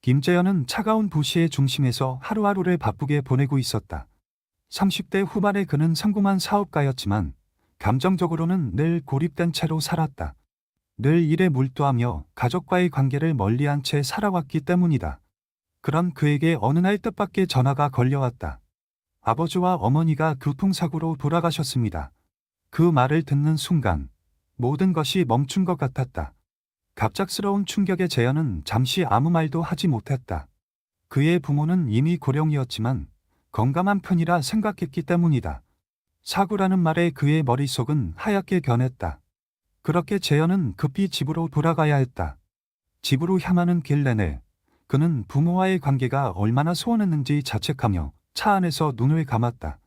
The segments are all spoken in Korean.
김재현은 차가운 도시의 중심에서 하루하루를 바쁘게 보내고 있었다. 30대 후반의 그는 성공한 사업가였지만 감정적으로는 늘 고립된 채로 살았다. 늘 일에 몰두하며 가족과의 관계를 멀리한 채 살아왔기 때문이다. 그런 그에게 어느 날 뜻밖의 전화가 걸려왔다. 아버지와 어머니가 교통사고로 돌아가셨습니다. 그 말을 듣는 순간 모든 것이 멈춘 것 같았다. 갑작스러운 충격에 재현은 잠시 아무 말도 하지 못했다. 그의 부모는 이미 고령이었지만 건강한 편이라 생각했기 때문이다. 사고라는 말에 그의 머릿속은 하얗게 변했다. 그렇게 재현은 급히 집으로 돌아가야 했다. 집으로 향하는 길 내내 그는 부모와의 관계가 얼마나 소원했는지 자책하며 차 안에서 눈을 감았다.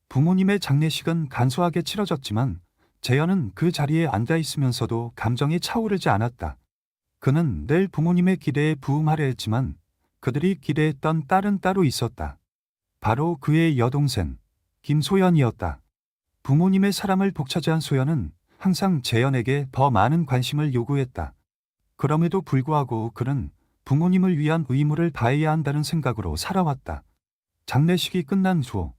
부모님의 장례식은 간소하게 치러졌지만 재현은 그 자리에 앉아 있으면서도 감정이 차오르지 않았다. 그는 늘 부모님의 기대에 부응하려 했지만 그들이 기대했던 딸은 따로 있었다. 바로 그의 여동생 김소연이었다. 부모님의 사랑을 독차지한 소연은 항상 재현에게 더 많은 관심을 요구했다. 그럼에도 불구하고 그는 부모님을 위한 의무를 다해야 한다는 생각으로 살아왔다. 장례식이 끝난 후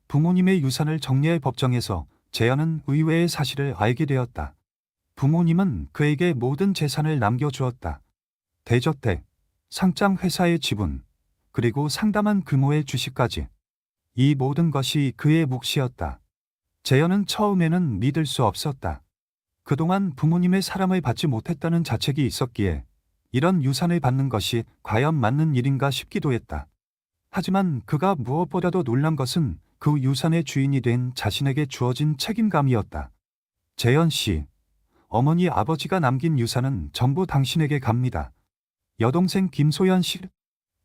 부모님의 유산을 정리할 법정에서 재현은 의외의 사실을 알게 되었다. 부모님은 그에게 모든 재산을 남겨주었다. 대저택, 상장 회사의 지분, 그리고 상당한 규모의 주식까지. 이 모든 것이 그의 몫이었다. 재현은 처음에는 믿을 수 없었다. 그동안 부모님의 사랑을 받지 못했다는 자책이 있었기에 이런 유산을 받는 것이 과연 맞는 일인가 싶기도 했다. 하지만 그가 무엇보다도 놀란 것은 그 유산의 주인이 된 자신에게 주어진 책임감이었다. 재현 씨, 어머니 아버지가 남긴 유산은 전부 당신에게 갑니다. 여동생 김소연 씨.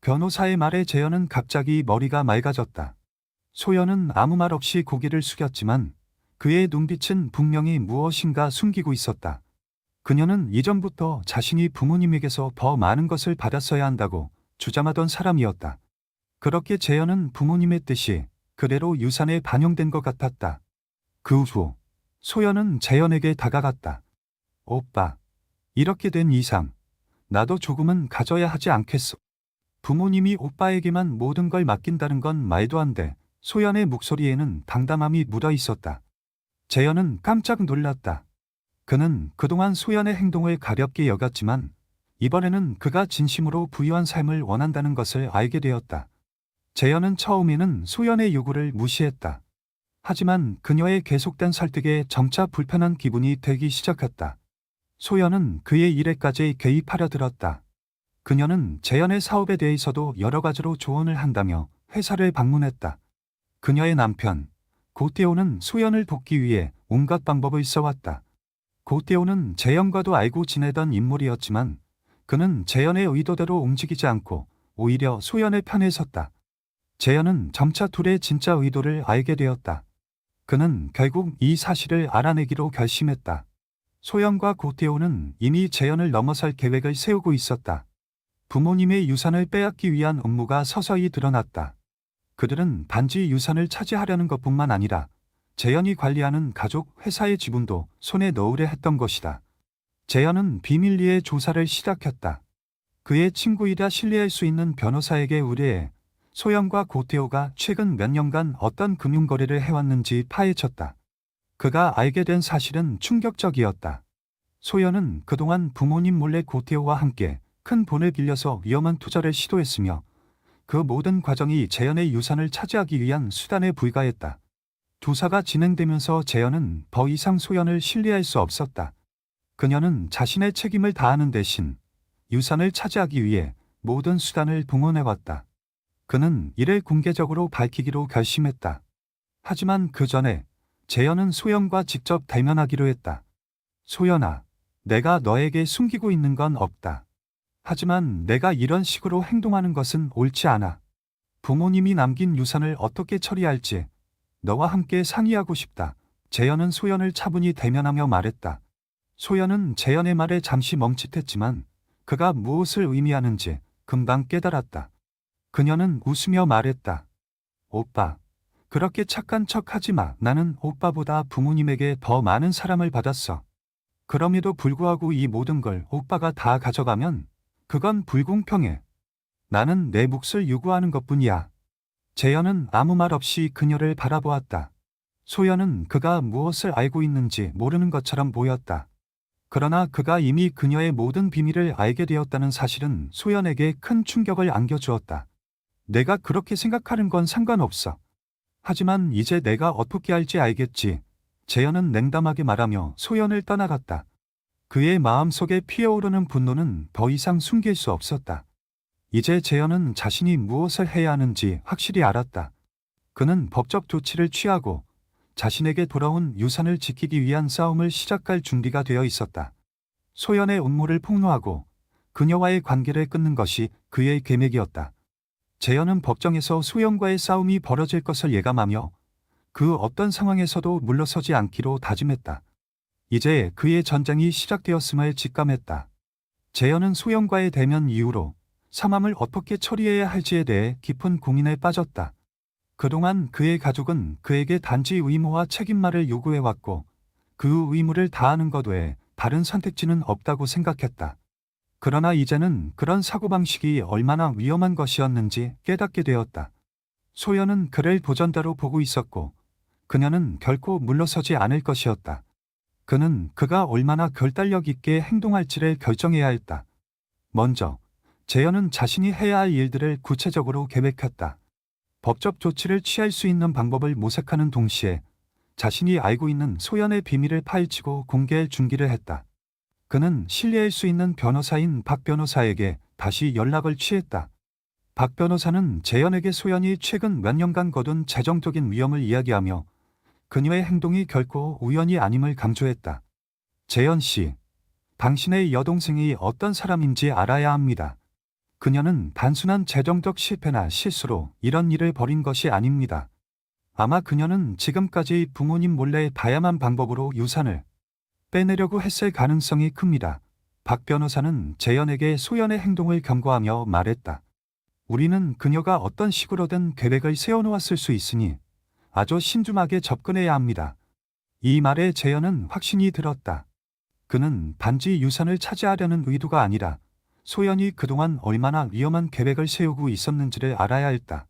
변호사의 말에 재현은 갑자기 머리가 맑아졌다. 소연은 아무 말 없이 고개를 숙였지만 그의 눈빛은 분명히 무엇인가 숨기고 있었다. 그녀는 이전부터 자신이 부모님에게서 더 많은 것을 받았어야 한다고 주장하던 사람이었다. 그렇게 재현은 부모님의 뜻이 그대로 유산에 반영된 것 같았다. 그 후 소연은 재현에게 다가갔다. 오빠, 이렇게 된 이상 나도 조금은 가져야 하지 않겠어? 부모님이 오빠에게만 모든 걸 맡긴다는 건 말도 안 돼. 소연의 목소리에는 당담함이 묻어 있었다. 재현은 깜짝 놀랐다. 그는 그동안 소연의 행동을 가볍게 여겼지만 이번에는 그가 진심으로 부유한 삶을 원한다는 것을 알게 되었다. 재현은 처음에는 소연의 요구를 무시했다. 하지만 그녀의 계속된 설득에 점차 불편한 기분이 들기 시작했다. 소연은 그의 일에까지 개입하려 들었다. 그녀는 재현의 사업에 대해서도 여러 가지로 조언을 한다며 회사를 방문했다. 그녀의 남편 고태호는 소연을 돕기 위해 온갖 방법을 써왔다. 고태호는 재현과도 알고 지내던 인물이었지만 그는 재현의 의도대로 움직이지 않고 오히려 소연의 편에 섰다. 재현은 점차 둘의 진짜 의도를 알게 되었다. 그는 결국 이 사실을 알아내기로 결심했다. 소연과 고태호는 이미 재현을 넘어설 계획을 세우고 있었다. 부모님의 유산을 빼앗기 위한 음모가 서서히 드러났다. 그들은 단지 유산을 차지하려는 것뿐만 아니라 재현이 관리하는 가족 회사의 지분도 손에 넣으려 했던 것이다. 재현은 비밀리에 조사를 시작했다. 그의 친구이자 신뢰할 수 있는 변호사에게 의뢰해 소연과 고태호가 최근 몇 년간 어떤 금융거래를 해왔는지 파헤쳤다. 그가 알게 된 사실은 충격적이었다. 소연은 그동안 부모님 몰래 고태호와 함께 큰 돈을 빌려서 위험한 투자를 시도했으며 그 모든 과정이 재현의 유산을 차지하기 위한 수단에 불과했다. 조사가 진행되면서 재현은 더 이상 소연을 신뢰할 수 없었다. 그녀는 자신의 책임을 다하는 대신 유산을 차지하기 위해 모든 수단을 동원해왔다. 그는 이를 공개적으로 밝히기로 결심했다. 하지만 그 전에 재현은 소연과 직접 대면하기로 했다. 소연아, 내가 너에게 숨기고 있는 건 없다. 하지만 내가 이런 식으로 행동하는 것은 옳지 않아. 부모님이 남긴 유산을 어떻게 처리할지 너와 함께 상의하고 싶다. 재현은 소연을 차분히 대면하며 말했다. 소연은 재현의 말에 잠시 멈칫했지만 그가 무엇을 의미하는지 금방 깨달았다. 그녀는 웃으며 말했다. 오빠, 그렇게 착한 척 하지 마. 나는 오빠보다 부모님에게 더 많은 사랑을 받았어. 그럼에도 불구하고 이 모든 걸 오빠가 다 가져가면 그건 불공평해. 나는 내 몫을 요구하는 것뿐이야. 재현은 아무 말 없이 그녀를 바라보았다. 소연은 그가 무엇을 알고 있는지 모르는 것처럼 보였다. 그러나 그가 이미 그녀의 모든 비밀을 알게 되었다는 사실은 소연에게 큰 충격을 안겨주었다. 내가 그렇게 생각하는 건 상관없어. 하지만 이제 내가 어떻게 할지 알겠지. 재현은 냉담하게 말하며 소연을 떠나갔다. 그의 마음속에 피어오르는 분노는 더 이상 숨길 수 없었다. 이제 재현은 자신이 무엇을 해야 하는지 확실히 알았다. 그는 법적 조치를 취하고 자신에게 돌아온 유산을 지키기 위한 싸움을 시작할 준비가 되어 있었다. 소연의 음모를 폭로하고 그녀와의 관계를 끊는 것이 그의 계획이었다. 재현은 법정에서 소연과의 싸움이 벌어질 것을 예감하며 그 어떤 상황에서도 물러서지 않기로 다짐했다. 이제 그의 전쟁이 시작되었음을 직감했다. 재현은 소연과의 대면 이후로 상황을 어떻게 처리해야 할지에 대해 깊은 고민에 빠졌다. 그동안 그의 가족은 그에게 단지 의무와 책임만을 요구해왔고 그 의무를 다하는 것 외에 다른 선택지는 없다고 생각했다. 그러나 이제는 그런 사고방식이 얼마나 위험한 것이었는지 깨닫게 되었다. 소연은 그를 보전자로 보고 있었고 그녀는 결코 물러서지 않을 것이었다. 그는 그가 얼마나 결단력 있게 행동할지를 결정해야 했다. 먼저 재현은 자신이 해야 할 일들을 구체적으로 계획했다. 법적 조치를 취할 수 있는 방법을 모색하는 동시에 자신이 알고 있는 소연의 비밀을 파헤치고 공개할 준비를 했다. 그는 신뢰할 수 있는 변호사인 박 변호사에게 다시 연락을 취했다. 박 변호사는 재현에게 소연이 최근 몇 년간 거둔 재정적인 위험을 이야기하며 그녀의 행동이 결코 우연이 아님을 강조했다. 재현 씨, 당신의 여동생이 어떤 사람인지 알아야 합니다. 그녀는 단순한 재정적 실패나 실수로 이런 일을 벌인 것이 아닙니다. 아마 그녀는 지금까지 부모님 몰래 다양한 방법으로 유산을 빼내려고 했을 가능성이 큽니다. 박 변호사는 재현에게 소연의 행동을 경고하며 말했다. 우리는 그녀가 어떤 식으로든 계획을 세워놓았을 수 있으니 아주 신중하게 접근해야 합니다. 이 말에 재현은 확신이 들었다. 그는 단지 유산을 차지하려는 의도가 아니라 소연이 그동안 얼마나 위험한 계획을 세우고 있었는지를 알아야 했다.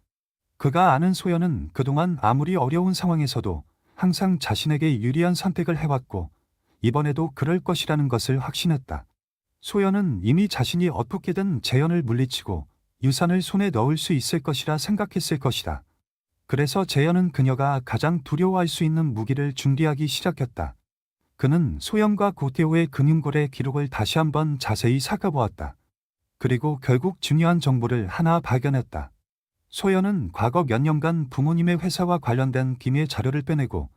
그가 아는 소연은 그동안 아무리 어려운 상황에서도 항상 자신에게 유리한 선택을 해왔고 이번에도 그럴 것이라는 것을 확신했다. 소연은 이미 자신이 어떻게든 재현을 물리치고 유산을 손에 넣을 수 있을 것이라 생각했을 것이다. 그래서 재현은 그녀가 가장 두려워할 수 있는 무기를 준비하기 시작했다. 그는 소연과 고태호의 금융거래 기록을 다시 한번 자세히 살펴보았다. 그리고 결국 중요한 정보를 하나 발견했다. 소연은 과거 몇 년간 부모님의 회사와 관련된 기밀 자료를 빼내고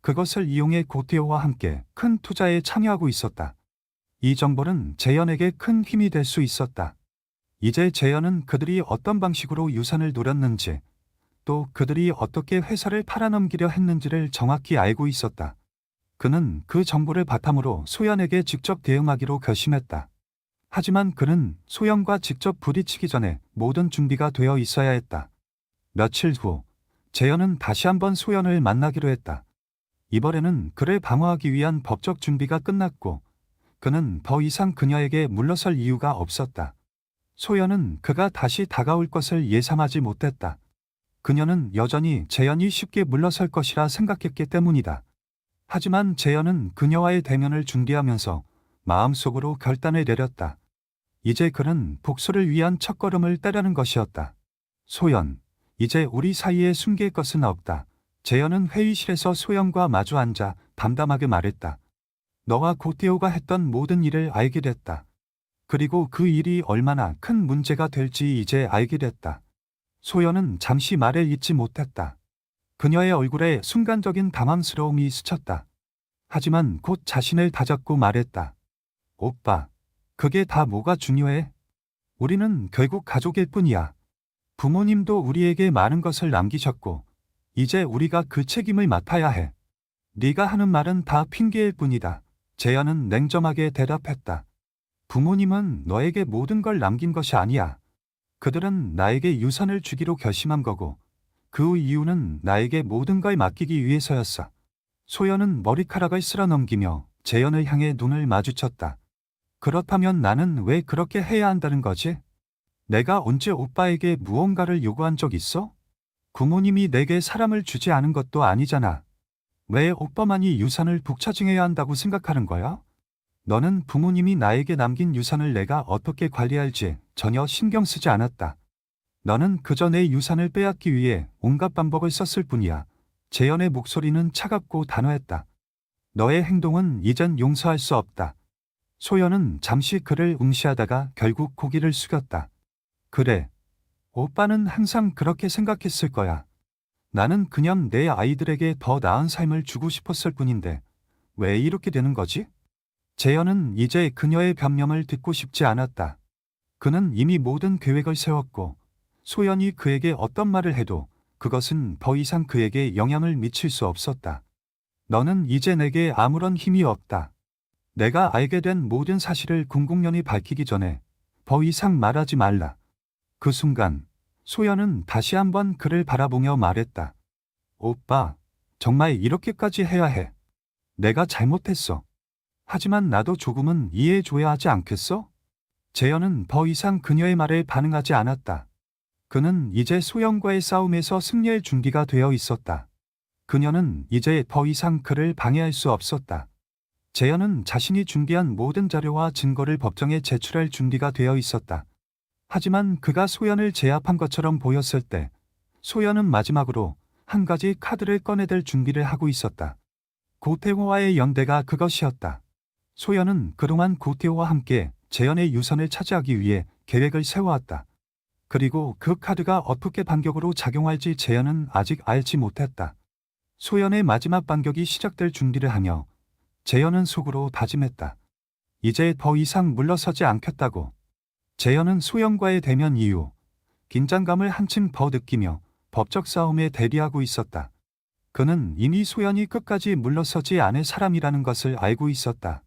그것을 이용해 고태호와 함께 큰 투자에 참여하고 있었다. 이 정보는 재현에게 큰 힘이 될 수 있었다. 이제 재현은 그들이 어떤 방식으로 유산을 노렸는지 또 그들이 어떻게 회사를 팔아넘기려 했는지를 정확히 알고 있었다. 그는 그 정보를 바탕으로 소연에게 직접 대응하기로 결심했다. 하지만 그는 소연과 직접 부딪히기 전에 모든 준비가 되어 있어야 했다. 며칠 후 재현은 다시 한번 소연을 만나기로 했다. 이번에는 그를 방어하기 위한 법적 준비가 끝났고 그는 더 이상 그녀에게 물러설 이유가 없었다. 소연은 그가 다시 다가올 것을 예상하지 못했다. 그녀는 여전히 재현이 쉽게 물러설 것이라 생각했기 때문이다. 하지만 재현은 그녀와의 대면을 준비하면서 마음속으로 결단을 내렸다. 이제 그는 복수를 위한 첫걸음을 떼려는 것이었다. 소연, 이제 우리 사이에 숨길 것은 없다. 재현은 회의실에서 소연과 마주 앉아 담담하게 말했다. 너와 고태호가 했던 모든 일을 알게 됐다. 그리고 그 일이 얼마나 큰 문제가 될지 이제 알게 됐다. 소연은 잠시 말을 잇지 못했다. 그녀의 얼굴에 순간적인 당황스러움이 스쳤다. 하지만 곧 자신을 다잡고 말했다. 오빠, 그게 다 뭐가 중요해? 우리는 결국 가족일 뿐이야. 부모님도 우리에게 많은 것을 남기셨고 이제 우리가 그 책임을 맡아야 해. 네가 하는 말은 다 핑계일 뿐이다. 재현은 냉정하게 대답했다. 부모님은 너에게 모든 걸 남긴 것이 아니야. 그들은 나에게 유산을 주기로 결심한 거고 그 이유는 나에게 모든 걸 맡기기 위해서였어. 소연은 머리카락을 쓸어 넘기며 재현을 향해 눈을 마주쳤다. 그렇다면 나는 왜 그렇게 해야 한다는 거지? 내가 언제 오빠에게 무언가를 요구한 적 있어? 부모님이 내게 사람을 주지 않은 것도 아니잖아. 왜 오빠만이 유산을 북차징해야 한다고 생각하는 거야? 너는 부모님이 나에게 남긴 유산을 내가 어떻게 관리할지 전혀 신경 쓰지 않았다. 너는 그저 내 유산을 빼앗기 위해 온갖 방법을 썼을 뿐이야. 재현의 목소리는 차갑고 단호했다. 너의 행동은 이젠 용서할 수 없다. 소연은 잠시 그를 응시하다가 결국 고개를 숙였다. 그래. 오빠는 항상 그렇게 생각했을 거야. 나는 그냥 내 아이들에게 더 나은 삶을 주고 싶었을 뿐인데 왜 이렇게 되는 거지? 재현은 이제 그녀의 변명을 듣고 싶지 않았다. 그는 이미 모든 계획을 세웠고 소연이 그에게 어떤 말을 해도 그것은 더 이상 그에게 영향을 미칠 수 없었다. 너는 이제 내게 아무런 힘이 없다. 내가 알게 된 모든 사실을 궁극련히 밝히기 전에 더 이상 말하지 말라. 그 순간 소연은 다시 한번 그를 바라보며 말했다. 오빠, 정말 이렇게까지 해야 해. 내가 잘못했어. 하지만 나도 조금은 이해해줘야 하지 않겠어? 재현은 더 이상 그녀의 말에 반응하지 않았다. 그는 이제 소연과의 싸움에서 승리할 준비가 되어 있었다. 그녀는 이제 더 이상 그를 방해할 수 없었다. 재현은 자신이 준비한 모든 자료와 증거를 법정에 제출할 준비가 되어 있었다. 하지만 그가 소연을 제압한 것처럼 보였을 때 소연은 마지막으로 한 가지 카드를 꺼내들 준비를 하고 있었다. 고태호와의 연대가 그것이었다. 소연은 그동안 고태호와 함께 재현의 유선을 차지하기 위해 계획을 세워왔다. 그리고 그 카드가 어떻게 반격으로 작용할지 재현은 아직 알지 못했다. 소연의 마지막 반격이 시작될 준비를 하며 재현은 속으로 다짐했다. 이제 더 이상 물러서지 않겠다고. 재현은 소연과의 대면 이후 긴장감을 한층 더 느끼며 법적 싸움에 대비하고 있었다. 그는 이미 소연이 끝까지 물러서지 않을 사람이라는 것을 알고 있었다.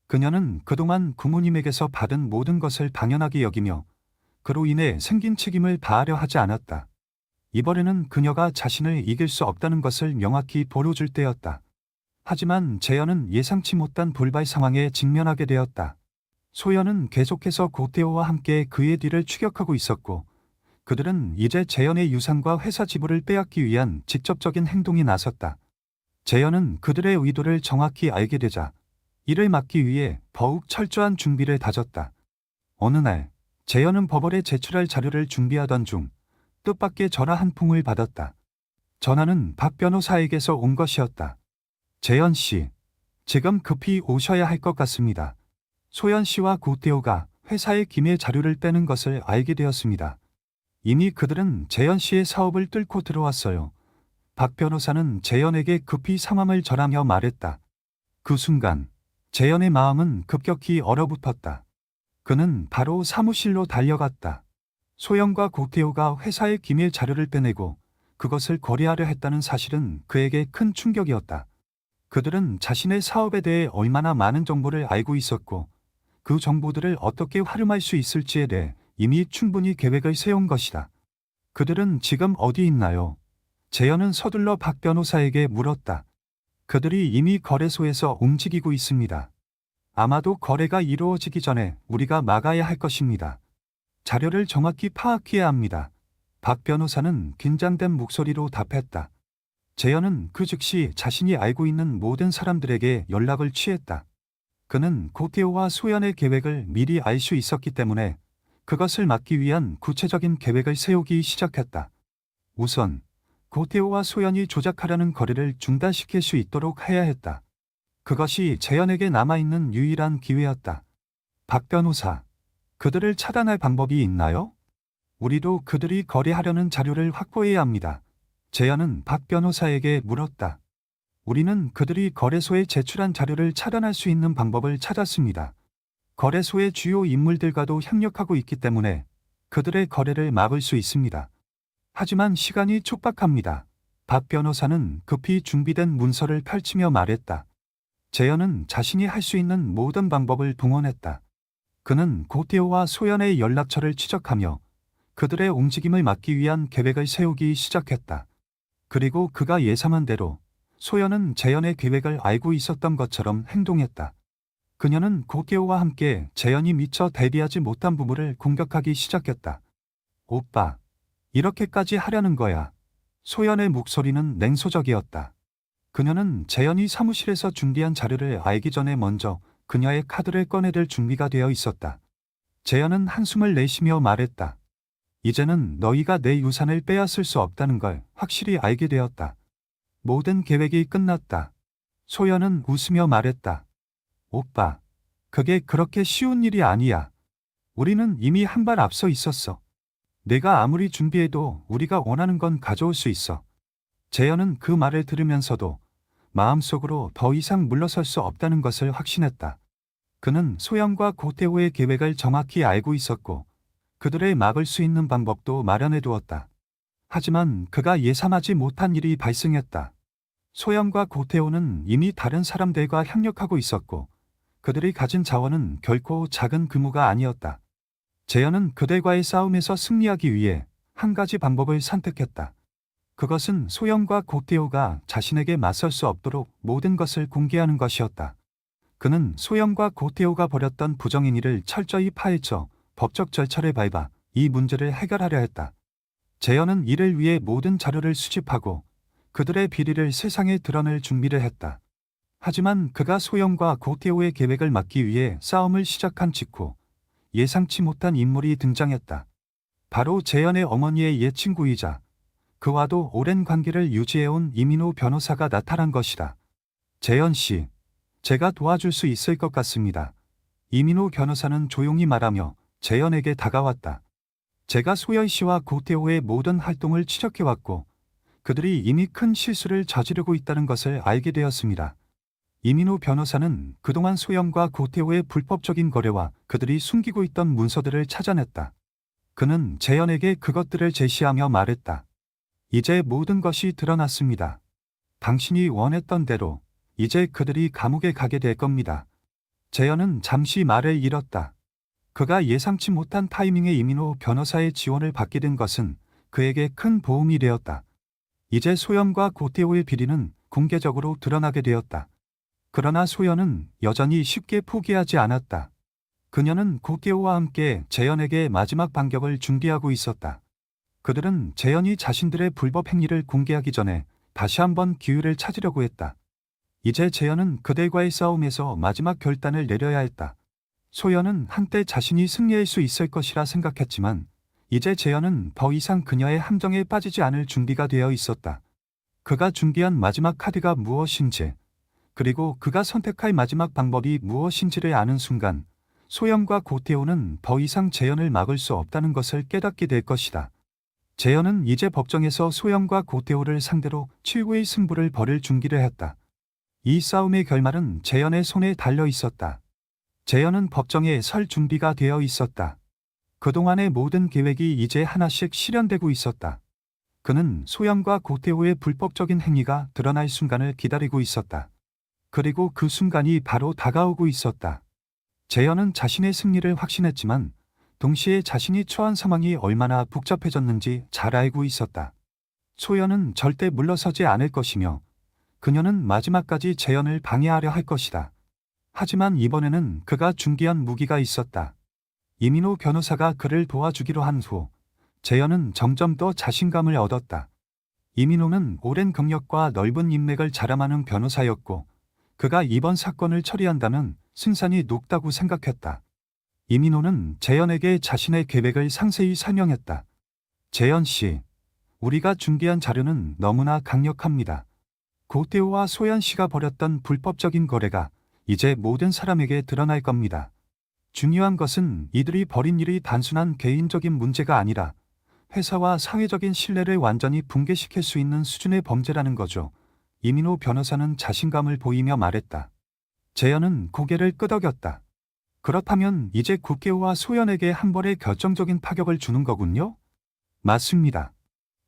그녀는 그동안 부모님에게서 받은 모든 것을 당연하게 여기며 그로 인해 생긴 책임을 다하려 하지 않았다. 이번에는 그녀가 자신을 이길 수 없다는 것을 명확히 보여줄 때였다. 하지만 재현은 예상치 못한 돌발 상황에 직면하게 되었다. 소연은 계속해서 고태호와 함께 그의 뒤를 추격하고 있었고 그들은 이제 재현의 유산과 회사 지분을 빼앗기 위한 직접적인 행동에 나섰다. 재현은 그들의 의도를 정확히 알게 되자 이를 막기 위해 더욱 철저한 준비를 다졌다. 어느 날 재현은 법원에 제출할 자료를 준비하던 중 뜻밖의 전화 한 통을 받았다. 전화는 박 변호사에게서 온 것이었다. 재현 씨, 지금 급히 오셔야 할 것 같습니다. 소연 씨와 고태호가 회사의 기밀 자료를 빼는 것을 알게 되었습니다. 이미 그들은 재현 씨의 사업을 뚫고 들어왔어요. 박 변호사는 재현에게 급히 상황을 전하며 말했다. 그 순간 재현의 마음은 급격히 얼어붙었다. 그는 바로 사무실로 달려갔다. 소연과 고태호가 회사의 기밀 자료를 빼내고 그것을 거래하려 했다는 사실은 그에게 큰 충격이었다. 그들은 자신의 사업에 대해 얼마나 많은 정보를 알고 있었고 그 정보들을 어떻게 활용할 수 있을지에 대해 이미 충분히 계획을 세운 것이다. 그들은 지금 어디 있나요? 재현은 서둘러 박 변호사에게 물었다. 그들이 이미 거래소에서 움직이고 있습니다. 아마도 거래가 이루어지기 전에 우리가 막아야 할 것입니다. 자료를 정확히 파악해야 합니다. 박 변호사는 긴장된 목소리로 답했다. 재현은 그 즉시 자신이 알고 있는 모든 사람들에게 연락을 취했다. 그는 고태호와 소연의 계획을 미리 알 수 있었기 때문에 그것을 막기 위한 구체적인 계획을 세우기 시작했다. 우선 고태호와 소연이 조작하려는 거래를 중단시킬 수 있도록 해야 했다. 그것이 재현에게 남아있는 유일한 기회였다. 박 변호사, 그들을 차단할 방법이 있나요? 우리도 그들이 거래하려는 자료를 확보해야 합니다. 재현은 박 변호사에게 물었다. 우리는 그들이 거래소에 제출한 자료를 차단할 수 있는 방법을 찾았습니다. 거래소의 주요 인물들과도 협력하고 있기 때문에 그들의 거래를 막을 수 있습니다. 하지만 시간이 촉박합니다. 박 변호사는 급히 준비된 문서를 펼치며 말했다. 재현은 자신이 할 수 있는 모든 방법을 동원했다. 그는 고태호와 소연의 연락처를 추적하며 그들의 움직임을 막기 위한 계획을 세우기 시작했다. 그리고 그가 예상한 대로 소연은 재현의 계획을 알고 있었던 것처럼 행동했다. 그녀는 고태호와 함께 재현이 미처 대비하지 못한 부분을 공격하기 시작했다. 오빠, 이렇게까지 하려는 거야. 소연의 목소리는 냉소적이었다. 그녀는 재현이 사무실에서 준비한 자료를 알기 전에 먼저 그녀의 카드를 꺼내들 준비가 되어 있었다. 재현은 한숨을 내쉬며 말했다. 이제는 너희가 내 유산을 빼앗을 수 없다는 걸 확실히 알게 되었다. 모든 계획이 끝났다. 소연은 웃으며 말했다. 오빠, 그게 그렇게 쉬운 일이 아니야. 우리는 이미 한 발 앞서 있었어. 내가 아무리 준비해도 우리가 원하는 건 가져올 수 있어. 재현은 그 말을 들으면서도 마음속으로 더 이상 물러설 수 없다는 것을 확신했다. 그는 소영과 고태호의 계획을 정확히 알고 있었고 그들을 막을 수 있는 방법도 마련해 두었다. 하지만 그가 예상하지 못한 일이 발생했다. 소영과 고태호는 이미 다른 사람들과 협력하고 있었고 그들이 가진 자원은 결코 작은 규모가 아니었다. 재현은 그들과의 싸움에서 승리하기 위해 한 가지 방법을 선택했다. 그것은 소영과 고태호가 자신에게 맞설 수 없도록 모든 것을 공개하는 것이었다. 그는 소영과 고태호가 벌였던 부정행위를 철저히 파헤쳐 법적 절차를 밟아 이 문제를 해결하려 했다. 재현은 이를 위해 모든 자료를 수집하고 그들의 비리를 세상에 드러낼 준비를 했다. 하지만 그가 소영과 고태호의 계획을 막기 위해 싸움을 시작한 직후 예상치 못한 인물이 등장했다. 바로 재현의 어머니의 옛 친구이자 그와도 오랜 관계를 유지해온 이민호 변호사가 나타난 것이다. 재현 씨, 제가 도와줄 수 있을 것 같습니다. 이민호 변호사는 조용히 말하며 재현에게 다가왔다. 제가 소연 씨와 고태호의 모든 활동을 추적해왔고 그들이 이미 큰 실수를 저지르고 있다는 것을 알게 되었습니다. 이민호 변호사는 그동안 소영과 고태호의 불법적인 거래와 그들이 숨기고 있던 문서들을 찾아냈다. 그는 재현에게 그것들을 제시하며 말했다. 이제 모든 것이 드러났습니다. 당신이 원했던 대로 이제 그들이 감옥에 가게 될 겁니다. 재현은 잠시 말을 잃었다. 그가 예상치 못한 타이밍에 이민호 변호사의 지원을 받게 된 것은 그에게 큰 보험이 되었다. 이제 소영과 고태호의 비리는 공개적으로 드러나게 되었다. 그러나 소연은 여전히 쉽게 포기하지 않았다. 그녀는 고태호와 함께 재현에게 마지막 반격을 준비하고 있었다. 그들은 재현이 자신들의 불법 행위를 공개하기 전에 다시 한번 기회를 찾으려고 했다. 이제 재현은 그들과의 싸움에서 마지막 결단을 내려야 했다. 소연은 한때 자신이 승리할 수 있을 것이라 생각했지만 이제 재현은 더 이상 그녀의 함정에 빠지지 않을 준비가 되어 있었다. 그가 준비한 마지막 카드가 무엇인지 그리고 그가 선택할 마지막 방법이 무엇인지를 아는 순간 소영과 고태호는 더 이상 재현을 막을 수 없다는 것을 깨닫게 될 것이다. 재현은 이제 법정에서 소영과 고태호를 상대로 최후의 승부를 벌일 준비를 했다. 이 싸움의 결말은 재현의 손에 달려 있었다. 재현은 법정에 설 준비가 되어 있었다. 그동안의 모든 계획이 이제 하나씩 실현되고 있었다. 그는 소영과 고태호의 불법적인 행위가 드러날 순간을 기다리고 있었다. 그리고 그 순간이 바로 다가오고 있었다. 재현은 자신의 승리를 확신했지만 동시에 자신이 처한 상황이 얼마나 복잡해졌는지 잘 알고 있었다. 소연은 절대 물러서지 않을 것이며 그녀는 마지막까지 재현을 방해하려 할 것이다. 하지만 이번에는 그가 준비한 무기가 있었다. 이민호 변호사가 그를 도와주기로 한 후 재현은 점점 더 자신감을 얻었다. 이민호는 오랜 경력과 넓은 인맥을 자랑하는 변호사였고 그가 이번 사건을 처리한다면 승산이 높다고 생각했다. 이민호는 재현에게 자신의 계획을 상세히 설명했다. 재현 씨, 우리가 준비한 자료는 너무나 강력합니다. 고태호와 소연 씨가 벌였던 불법적인 거래가 이제 모든 사람에게 드러날 겁니다. 중요한 것은 이들이 벌인 일이 단순한 개인적인 문제가 아니라 회사와 사회적인 신뢰를 완전히 붕괴시킬 수 있는 수준의 범죄라는 거죠. 이민호 변호사는 자신감을 보이며 말했다. 재현은 고개를 끄덕였다. 그렇다면 이제 고태호와 소연에게 한 번에 결정적인 타격을 주는 거군요? 맞습니다.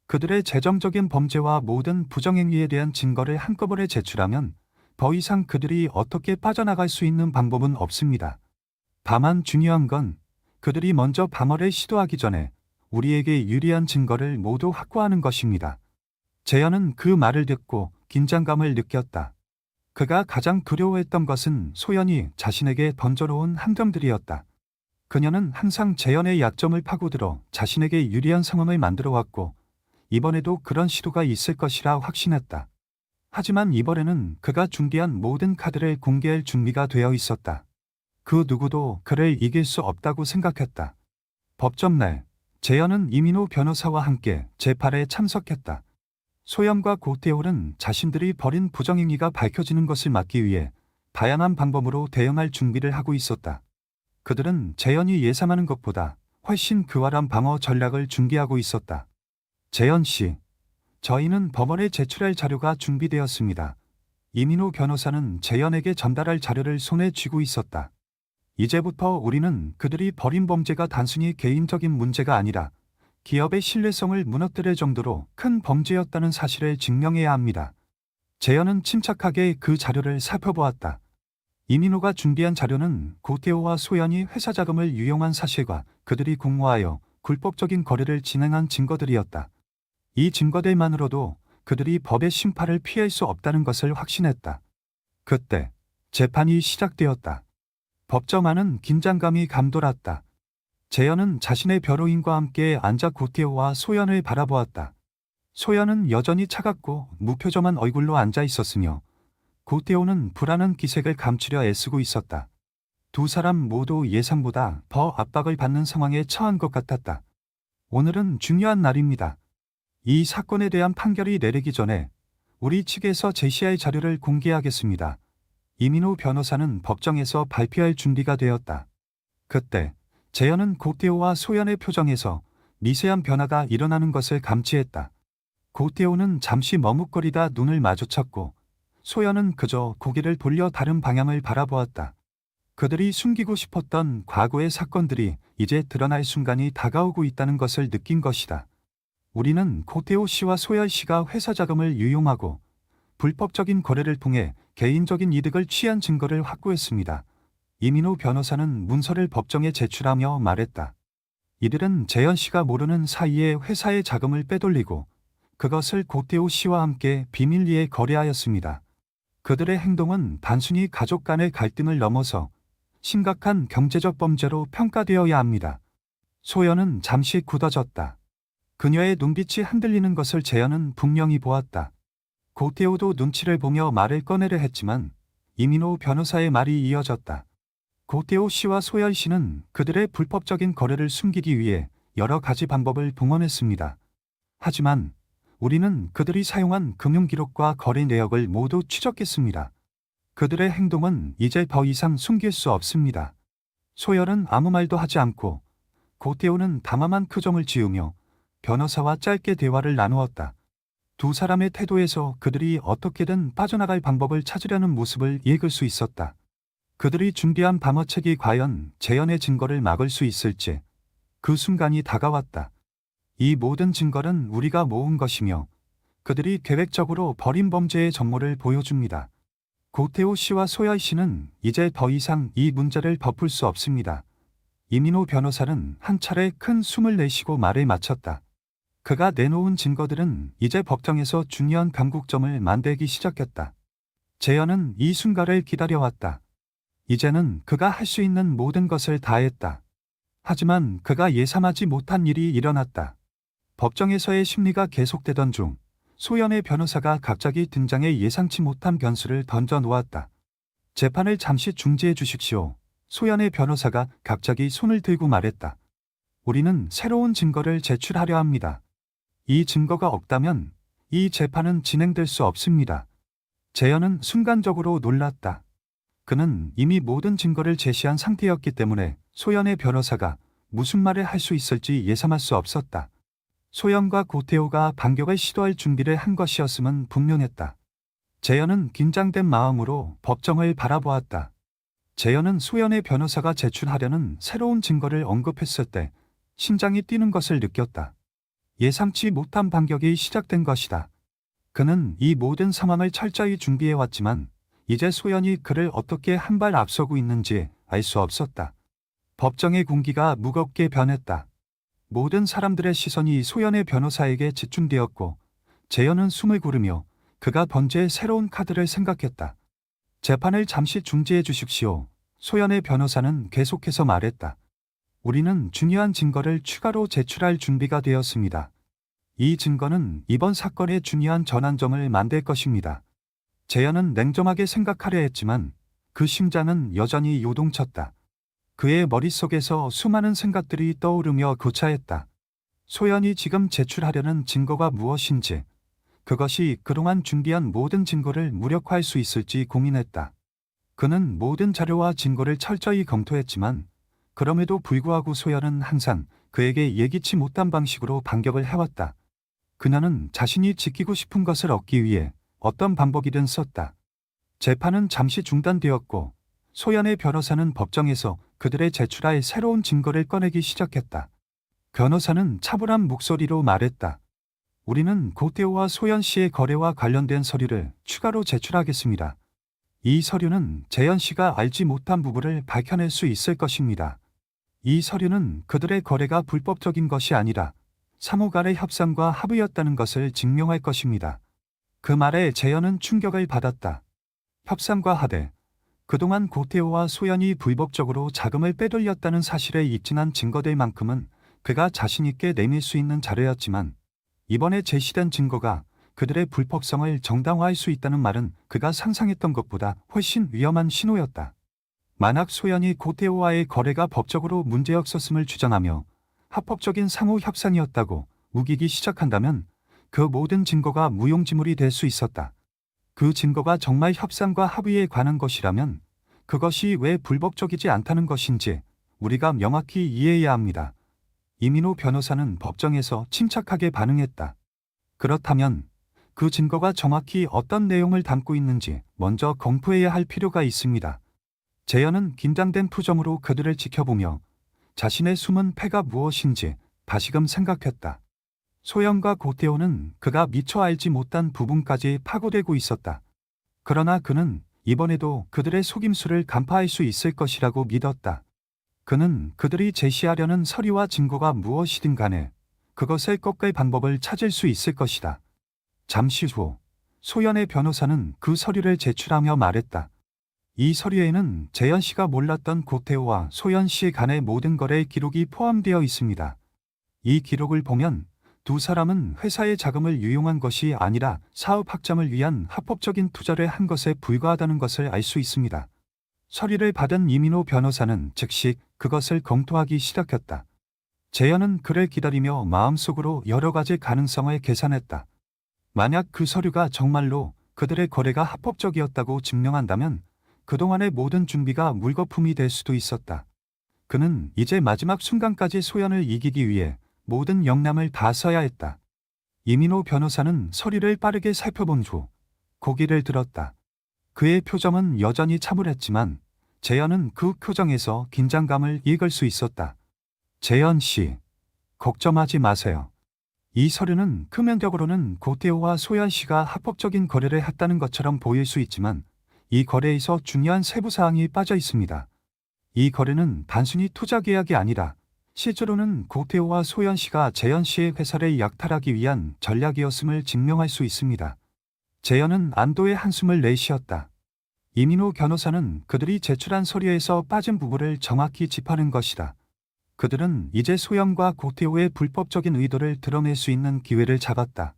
그들의 재정적인 범죄와 모든 부정행위에 대한 증거를 한꺼번에 제출하면 더 이상 그들이 어떻게 빠져나갈 수 있는 방법은 없습니다. 다만 중요한 건 그들이 먼저 방어를 시도하기 전에 우리에게 유리한 증거를 모두 확보하는 것입니다. 재현은 그 말을 듣고 긴장감을 느꼈다. 그가 가장 두려워했던 것은 소연이 자신에게 던져놓은 함정들이었다. 그녀는 항상 재현의 약점을 파고들어 자신에게 유리한 상황을 만들어 왔고 이번에도 그런 시도가 있을 것이라 확신했다. 하지만 이번에는 그가 준비한 모든 카드를 공개할 준비가 되어 있었다. 그 누구도 그를 이길 수 없다고 생각했다. 법정 날, 재현은 이민호 변호사와 함께 재판에 참석했다. 소연과 고태올은 자신들이 벌인 부정행위가 밝혀지는 것을 막기 위해 다양한 방법으로 대응할 준비를 하고 있었다. 그들은 재현이 예상하는 것보다 훨씬 교활한 방어 전략을 준비하고 있었다. 재현 씨, 저희는 법원에 제출할 자료가 준비되었습니다. 이민호 변호사는 재현에게 전달할 자료를 손에 쥐고 있었다. 이제부터 우리는 그들이 벌인 범죄가 단순히 개인적인 문제가 아니라 기업의 신뢰성을 무너뜨릴 정도로 큰 범죄였다는 사실을 증명해야 합니다. 재현은 침착하게 그 자료를 살펴보았다. 이민호가 준비한 자료는 고태호와 소연이 회사 자금을 유용한 사실과 그들이 공모하여 굴법적인 거래를 진행한 증거들이었다. 이 증거들만으로도 그들이 법의 심판을 피할 수 없다는 것을 확신했다. 그때 재판이 시작되었다. 법정 안은 긴장감이 감돌았다. 재현은 자신의 변호인과 함께 앉아 고태호와 소연을 바라보았다. 소연은 여전히 차갑고 무표정한 얼굴로 앉아 있었으며 고태호는 불안한 기색을 감추려 애쓰고 있었다. 두 사람 모두 예상보다 더 압박을 받는 상황에 처한 것 같았다. 오늘은 중요한 날입니다. 이 사건에 대한 판결이 내리기 전에 우리 측에서 제시할 자료를 공개하겠습니다. 이민호 변호사는 법정에서 발표할 준비가 되었다. 그때 재현은 고태호와 소연의 표정에서 미세한 변화가 일어나는 것을 감지했다. 고태호는 잠시 머뭇거리다 눈을 마주쳤고 소연은 그저 고개를 돌려 다른 방향을 바라보았다. 그들이 숨기고 싶었던 과거의 사건들이 이제 드러날 순간이 다가오고 있다는 것을 느낀 것이다. 우리는 고태호 씨와 소연 씨가 회사 자금을 유용하고 불법적인 거래를 통해 개인적인 이득을 취한 증거를 확보했습니다. 이민호 변호사는 문서를 법정에 제출하며 말했다. 이들은 재현 씨가 모르는 사이에 회사의 자금을 빼돌리고 그것을 고태호 씨와 함께 비밀리에 거래하였습니다. 그들의 행동은 단순히 가족 간의 갈등을 넘어서 심각한 경제적 범죄로 평가되어야 합니다. 소연은 잠시 굳어졌다. 그녀의 눈빛이 흔들리는 것을 재현은 분명히 보았다. 고태호도 눈치를 보며 말을 꺼내려 했지만 이민호 변호사의 말이 이어졌다. 고태호 씨와 소연 씨는 그들의 불법적인 거래를 숨기기 위해 여러 가지 방법을 동원했습니다. 하지만 우리는 그들이 사용한 금융기록과 거래 내역을 모두 추적했습니다. 그들의 행동은 이제 더 이상 숨길 수 없습니다. 소연은 아무 말도 하지 않고 고태호는 담담한 표정을 지으며 변호사와 짧게 대화를 나누었다. 두 사람의 태도에서 그들이 어떻게든 빠져나갈 방법을 찾으려는 모습을 읽을 수 있었다. 그들이 준비한 방어책이 과연 재현의 증거를 막을 수 있을지 그 순간이 다가왔다. 이 모든 증거는 우리가 모은 것이며 그들이 계획적으로 벌인 범죄의 전모를 보여줍니다. 고태호 씨와 소연 씨는 이제 더 이상 이 문제를 덮을 수 없습니다. 이민호 변호사는 한 차례 큰 숨을 내쉬고 말을 마쳤다. 그가 내놓은 증거들은 이제 법정에서 중요한 변곡점을 만들기 시작했다. 재현은 이 순간을 기다려왔다. 이제는 그가 할 수 있는 모든 것을 다했다. 하지만 그가 예상하지 못한 일이 일어났다. 법정에서의 심리가 계속되던 중 소연의 변호사가 갑자기 등장해 예상치 못한 변수를 던져 놓았다. 재판을 잠시 중지해 주십시오. 소연의 변호사가 갑자기 손을 들고 말했다. 우리는 새로운 증거를 제출하려 합니다. 이 증거가 없다면 이 재판은 진행될 수 없습니다. 재현은 순간적으로 놀랐다. 그는 이미 모든 증거를 제시한 상태였기 때문에 소연의 변호사가 무슨 말을 할 수 있을지 예상할 수 없었다. 소연과 고태호가 반격을 시도할 준비를 한 것이었음은 분명했다. 재현은 긴장된 마음으로 법정을 바라보았다. 재현은 소연의 변호사가 제출하려는 새로운 증거를 언급했을 때 심장이 뛰는 것을 느꼈다. 예상치 못한 반격이 시작된 것이다. 그는 이 모든 상황을 철저히 준비해왔지만 이제 소연이 그를 어떻게 한 발 앞서고 있는지 알 수 없었다. 법정의 공기가 무겁게 변했다. 모든 사람들의 시선이 소연의 변호사에게 집중되었고 재현은 숨을 고르며 그가 던질 새로운 카드를 생각했다. 재판을 잠시 중지해 주십시오. 소연의 변호사는 계속해서 말했다. 우리는 중요한 증거를 추가로 제출할 준비가 되었습니다. 이 증거는 이번 사건의 중요한 전환점을 만들 것입니다. 재현은 냉정하게 생각하려 했지만 그 심장은 여전히 요동쳤다. 그의 머릿속에서 수많은 생각들이 떠오르며 교차했다. 소연이 지금 제출하려는 증거가 무엇인지, 그것이 그동안 준비한 모든 증거를 무력화할 수 있을지 고민했다. 그는 모든 자료와 증거를 철저히 검토했지만 그럼에도 불구하고 소연은 항상 그에게 예기치 못한 방식으로 반격을 해왔다. 그녀는 자신이 지키고 싶은 것을 얻기 위해 어떤 방법이든 썼다. 재판은 잠시 중단되었고 소연의 변호사는 법정에서 그들의 제출할 새로운 증거를 꺼내기 시작했다. 변호사는 차분한 목소리로 말했다. 우리는 고태호와 소연 씨의 거래와 관련된 서류를 추가로 제출하겠습니다. 이 서류는 재현 씨가 알지 못한 부분을 밝혀낼 수 있을 것입니다. 이 서류는 그들의 거래가 불법적인 것이 아니라 상호 간의 협상과 합의였다는 것을 증명할 것입니다. 그 말에 재현은 충격을 받았다. 협상과 합의. 그동안 고태호와 소연이 불법적으로 자금을 빼돌렸다는 사실에 입증한 증거들만큼은 그가 자신있게 내밀 수 있는 자료였지만 이번에 제시된 증거가 그들의 불법성을 정당화할 수 있다는 말은 그가 상상했던 것보다 훨씬 위험한 신호였다. 만약 소연이 고태호와의 거래가 법적으로 문제없었음을 주장하며 합법적인 상호 협상이었다고 우기기 시작한다면 그 모든 증거가 무용지물이 될 수 있었다. 그 증거가 정말 협상과 합의에 관한 것이라면 그것이 왜 불법적이지 않다는 것인지 우리가 명확히 이해해야 합니다. 이민호 변호사는 법정에서 침착하게 반응했다. 그렇다면 그 증거가 정확히 어떤 내용을 담고 있는지 먼저 검토해야 할 필요가 있습니다. 재현은 긴장된 표정으로 그들을 지켜보며 자신의 숨은 패가 무엇인지 다시금 생각했다. 소연과 고태호는 그가 미처 알지 못한 부분까지 파고들고 있었다. 그러나 그는 이번에도 그들의 속임수를 간파할 수 있을 것이라고 믿었다. 그는 그들이 제시하려는 서류와 증거가 무엇이든 간에 그것을 꺾을 방법을 찾을 수 있을 것이다. 잠시 후 소연의 변호사는 그 서류를 제출하며 말했다. 이 서류에는 재현 씨가 몰랐던 고태호와 소연 씨 간의 모든 거래 기록이 포함되어 있습니다. 이 기록을 보면 두 사람은 회사의 자금을 유용한 것이 아니라 사업 확장을 위한 합법적인 투자를 한 것에 불과하다는 것을 알 수 있습니다. 서류를 받은 이민호 변호사는 즉시 그것을 검토하기 시작했다. 재현은 그를 기다리며 마음속으로 여러 가지 가능성을 계산했다. 만약 그 서류가 정말로 그들의 거래가 합법적이었다고 증명한다면 그동안의 모든 준비가 물거품이 될 수도 있었다. 그는 이제 마지막 순간까지 소연을 이기기 위해 모든 역량을 다 써야 했다. 이민호 변호사는 서류를 빠르게 살펴본 후 고개를 들었다. 그의 표정은 여전히 차분했지만 재현은 그 표정에서 긴장감을 읽을 수 있었다. 재현 씨, 걱정하지 마세요. 이 서류는 표면적으로는 고태호와 소연 씨가 합법적인 거래를 했다는 것처럼 보일 수 있지만 이 거래에서 중요한 세부 사항이 빠져 있습니다. 이 거래는 단순히 투자 계약이 아니라 실제로는 고태호와 소연 씨가 재현 씨의 회사를 약탈하기 위한 전략이었음을 증명할 수 있습니다. 재현은 안도의 한숨을 내쉬었다. 이민호 변호사는 그들이 제출한 서류에서 빠진 부분을 정확히 짚어낸 것이다. 그들은 이제 소연과 고태호의 불법적인 의도를 드러낼 수 있는 기회를 잡았다.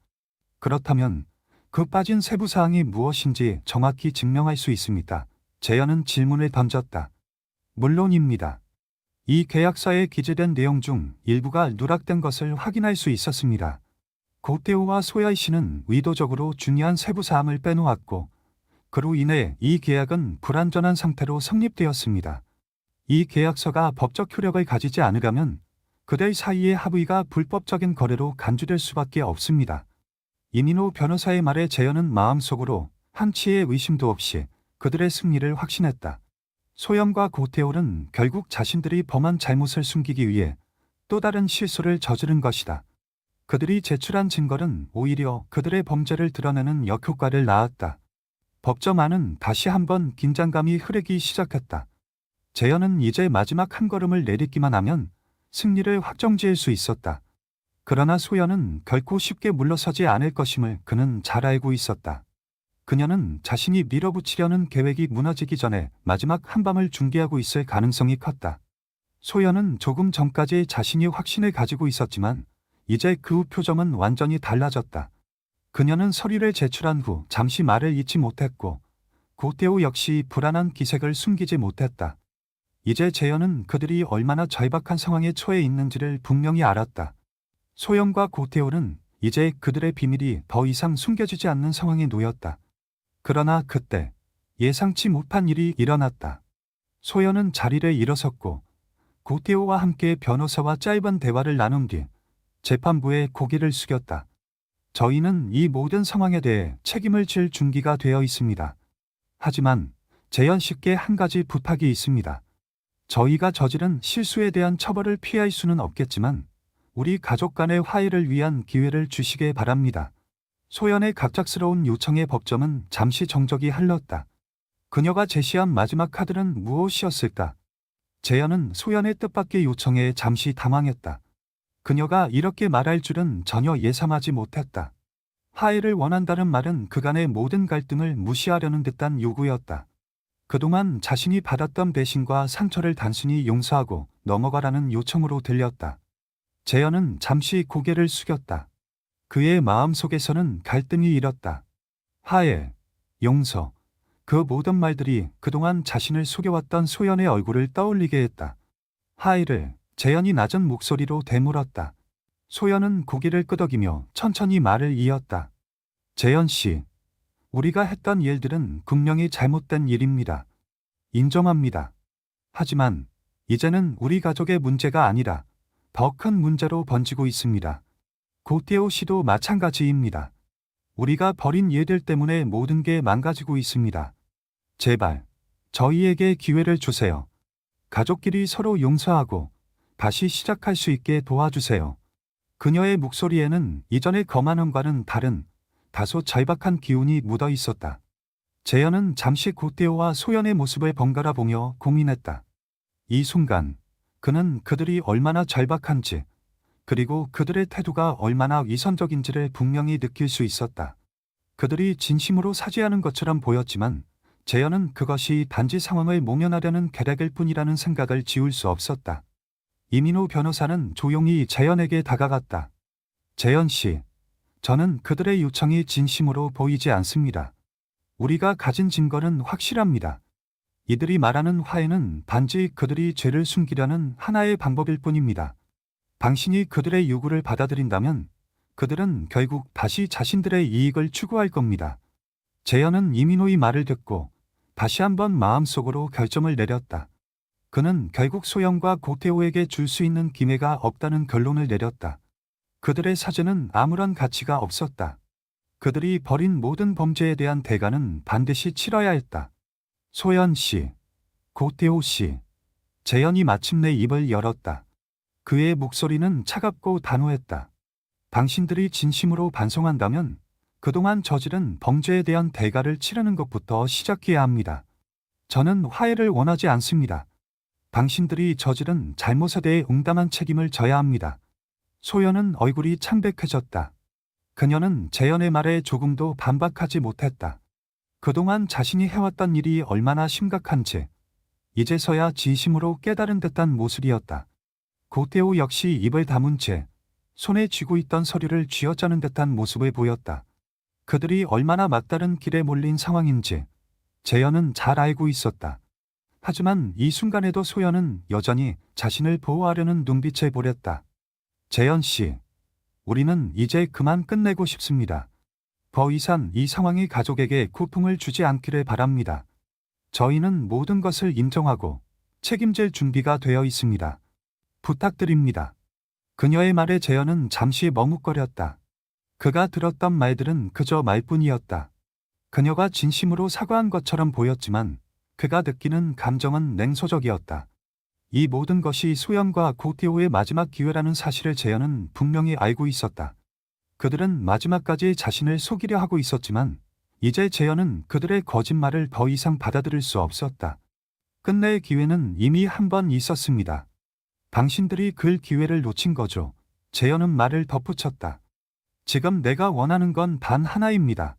그렇다면 그 빠진 세부 사항이 무엇인지 정확히 증명할 수 있습니까? 재현은 질문을 던졌다. 물론입니다. 이 계약서에 기재된 내용 중 일부가 누락된 것을 확인할 수 있었습니다. 고태호와 소연 씨는 의도적으로 중요한 세부 사항을 빼놓았고 그로 인해 이 계약은 불완전한 상태로 성립되었습니다. 이 계약서가 법적 효력을 가지지 않으려면 그들 사이의 합의가 불법적인 거래로 간주될 수밖에 없습니다. 이민호 변호사의 말에 재현은 마음속으로 한치의 의심도 없이 그들의 승리를 확신했다. 소연과 고태호는 결국 자신들이 범한 잘못을 숨기기 위해 또 다른 실수를 저지른 것이다. 그들이 제출한 증거는 오히려 그들의 범죄를 드러내는 역효과를 낳았다. 법정 안은 다시 한번 긴장감이 흐르기 시작했다. 재현은 이제 마지막 한 걸음을 내딛기만 하면 승리를 확정지을 수 있었다. 그러나 소연은 결코 쉽게 물러서지 않을 것임을 그는 잘 알고 있었다. 그녀는 자신이 밀어붙이려는 계획이 무너지기 전에 마지막 한 밤을 준비하고 있을 가능성이 컸다. 소연은 조금 전까지 자신이 확신을 가지고 있었지만 이제 그 후 표정은 완전히 달라졌다. 그녀는 서류를 제출한 후 잠시 말을 잇지 못했고 고태호 역시 불안한 기색을 숨기지 못했다. 이제 재현은 그들이 얼마나 절박한 상황에 처해 있는지를 분명히 알았다. 소연과 고태호는 이제 그들의 비밀이 더 이상 숨겨지지 않는 상황에 놓였다. 그러나 그때 예상치 못한 일이 일어났다. 소연은 자리를 일어섰고 고태호와 함께 변호사와 짧은 대화를 나눈 뒤 재판부에 고개를 숙였다. 저희는 이 모든 상황에 대해 책임을 질 준비가 되어 있습니다. 하지만 재현 씨께 한 가지 부탁이 있습니다. 저희가 저지른 실수에 대한 처벌을 피할 수는 없겠지만 우리 가족 간의 화해를 위한 기회를 주시길 바랍니다. 소연의 갑작스러운 요청에 법정은 잠시 정적이 흘렀다. 그녀가 제시한 마지막 카드는 무엇이었을까? 재현은 소연의 뜻밖의 요청에 잠시 당황했다. 그녀가 이렇게 말할 줄은 전혀 예상하지 못했다. 화해를 원한다는 말은 그간의 모든 갈등을 무시하려는 듯한 요구였다. 그동안 자신이 받았던 배신과 상처를 단순히 용서하고 넘어가라는 요청으로 들렸다. 재현은 잠시 고개를 숙였다. 그의 마음속에서는 갈등이 일었다. 화해, 용서, 그 모든 말들이 그동안 자신을 속여왔던 소연의 얼굴을 떠올리게 했다. 화해를 재현이 낮은 목소리로 되물었다. 소연은 고개를 끄덕이며 천천히 말을 이었다. 재현 씨, 우리가 했던 일들은 분명히 잘못된 일입니다. 인정합니다. 하지만 이제는 우리 가족의 문제가 아니라 더 큰 문제로 번지고 있습니다. 고태호 씨도 마찬가지입니다. 우리가 벌인 일들 때문에 모든 게 망가지고 있습니다. 제발 저희에게 기회를 주세요. 가족끼리 서로 용서하고 다시 시작할 수 있게 도와주세요. 그녀의 목소리에는 이전의 거만함과는 다른 다소 절박한 기운이 묻어 있었다. 재현은 잠시 고태호와 소연의 모습을 번갈아 보며 고민했다. 이 순간 그는 그들이 얼마나 절박한지 그리고 그들의 태도가 얼마나 위선적인지를 분명히 느낄 수 있었다. 그들이 진심으로 사죄하는 것처럼 보였지만 재현은 그것이 단지 상황을 모면하려는 계략일 뿐이라는 생각을 지울 수 없었다. 이민호 변호사는 조용히 재현에게 다가갔다. 재현 씨, 저는 그들의 요청이 진심으로 보이지 않습니다. 우리가 가진 증거는 확실합니다. 이들이 말하는 화해는 단지 그들이 죄를 숨기려는 하나의 방법일 뿐입니다. 당신이 그들의 요구를 받아들인다면 그들은 결국 다시 자신들의 이익을 추구할 겁니다. 재현은 이민호의 말을 듣고 다시 한번 마음속으로 결정을 내렸다. 그는 결국 소영과 고태호에게 줄 수 있는 기회가 없다는 결론을 내렸다. 그들의 사죄는 아무런 가치가 없었다. 그들이 벌인 모든 범죄에 대한 대가는 반드시 치러야 했다. 소연 씨, 고태호 씨, 재현이 마침내 입을 열었다. 그의 목소리는 차갑고 단호했다. 당신들이 진심으로 반성한다면 그동안 저지른 범죄에 대한 대가를 치르는 것부터 시작해야 합니다. 저는 화해를 원하지 않습니다. 당신들이 저지른 잘못에 대해 응당한 책임을 져야 합니다. 소연은 얼굴이 창백해졌다. 그녀는 재현의 말에 조금도 반박하지 못했다. 그동안 자신이 해왔던 일이 얼마나 심각한지 이제서야 진심으로 깨달은 듯한 모습이었다. 고태호 역시 입을 다문 채 손에 쥐고 있던 서류를 쥐어짜는 듯한 모습을 보였다. 그들이 얼마나 막다른 길에 몰린 상황인지 재현은 잘 알고 있었다. 하지만 이 순간에도 소연은 여전히 자신을 보호하려는 눈빛을 보렸다. 재현 씨, 우리는 이제 그만 끝내고 싶습니다. 더 이상 이 상황이 가족에게 고통을 주지 않기를 바랍니다. 저희는 모든 것을 인정하고 책임질 준비가 되어 있습니다. 부탁드립니다. 그녀의 말에 재현은 잠시 머뭇거렸다. 그가 들었던 말들은 그저 말뿐이었다. 그녀가 진심으로 사과한 것처럼 보였지만 그가 느끼는 감정은 냉소적이었다. 이 모든 것이 소연과 고태호의 마지막 기회라는 사실을 재현은 분명히 알고 있었다. 그들은 마지막까지 자신을 속이려 하고 있었지만 이제 재현은 그들의 거짓말을 더 이상 받아들일 수 없었다. 끝낼 기회는 이미 한 번 있었습니다. 당신들이 그 기회를 놓친 거죠. 재현은 말을 덧붙였다. 지금 내가 원하는 건 단 하나입니다.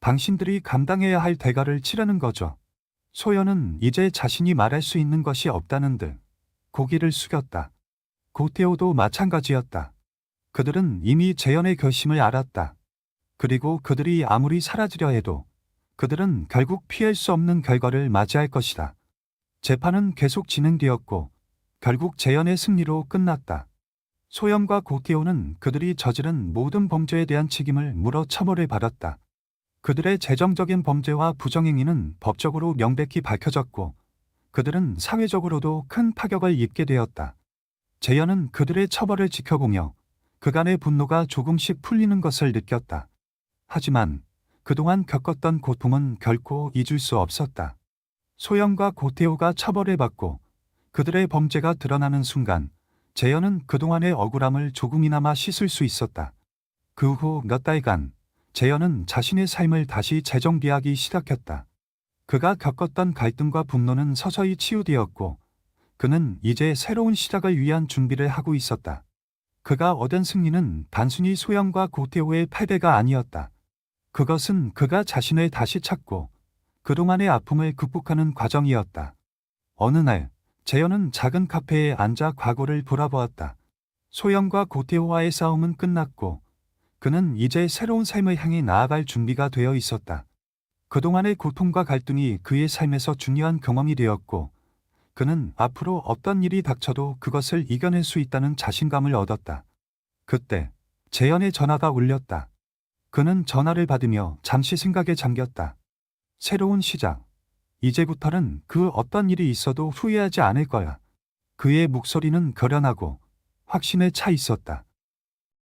당신들이 감당해야 할 대가를 치르는 거죠. 소연은 이제 자신이 말할 수 있는 것이 없다는 듯 고개를 숙였다. 고태호도 마찬가지였다. 그들은 이미 재현의 결심을 알았다. 그리고 그들이 아무리 사라지려 해도 그들은 결국 피할 수 없는 결과를 맞이할 것이다. 재판은 계속 진행되었고 결국 재현의 승리로 끝났다. 소영과 고태호는 그들이 저지른 모든 범죄에 대한 책임을 물어 처벌을 받았다. 그들의 재정적인 범죄와 부정행위는 법적으로 명백히 밝혀졌고 그들은 사회적으로도 큰 타격을 입게 되었다. 재현은 그들의 처벌을 지켜보며 그간의 분노가 조금씩 풀리는 것을 느꼈다. 하지만 그동안 겪었던 고통은 결코 잊을 수 없었다. 소영과 고태호가 처벌을 받고 그들의 범죄가 드러나는 순간 재현은 그동안의 억울함을 조금이나마 씻을 수 있었다. 그 후 몇 달간 재현은 자신의 삶을 다시 재정비하기 시작했다. 그가 겪었던 갈등과 분노는 서서히 치유되었고 그는 이제 새로운 시작을 위한 준비를 하고 있었다. 그가 얻은 승리는 단순히 소영과 고태호의 패배가 아니었다. 그것은 그가 자신을 다시 찾고 그동안의 아픔을 극복하는 과정이었다. 어느 날 재현은 작은 카페에 앉아 과거를 돌아보았다. 소영과 고태호와의 싸움은 끝났고 그는 이제 새로운 삶을 향해 나아갈 준비가 되어 있었다. 그동안의 고통과 갈등이 그의 삶에서 중요한 경험이 되었고 그는 앞으로 어떤 일이 닥쳐도 그것을 이겨낼 수 있다는 자신감을 얻었다. 그때 재현의 전화가 울렸다. 그는 전화를 받으며 잠시 생각에 잠겼다. 새로운 시작. 이제부터는 그 어떤 일이 있어도 후회하지 않을 거야. 그의 목소리는 결연하고 확신에 차 있었다.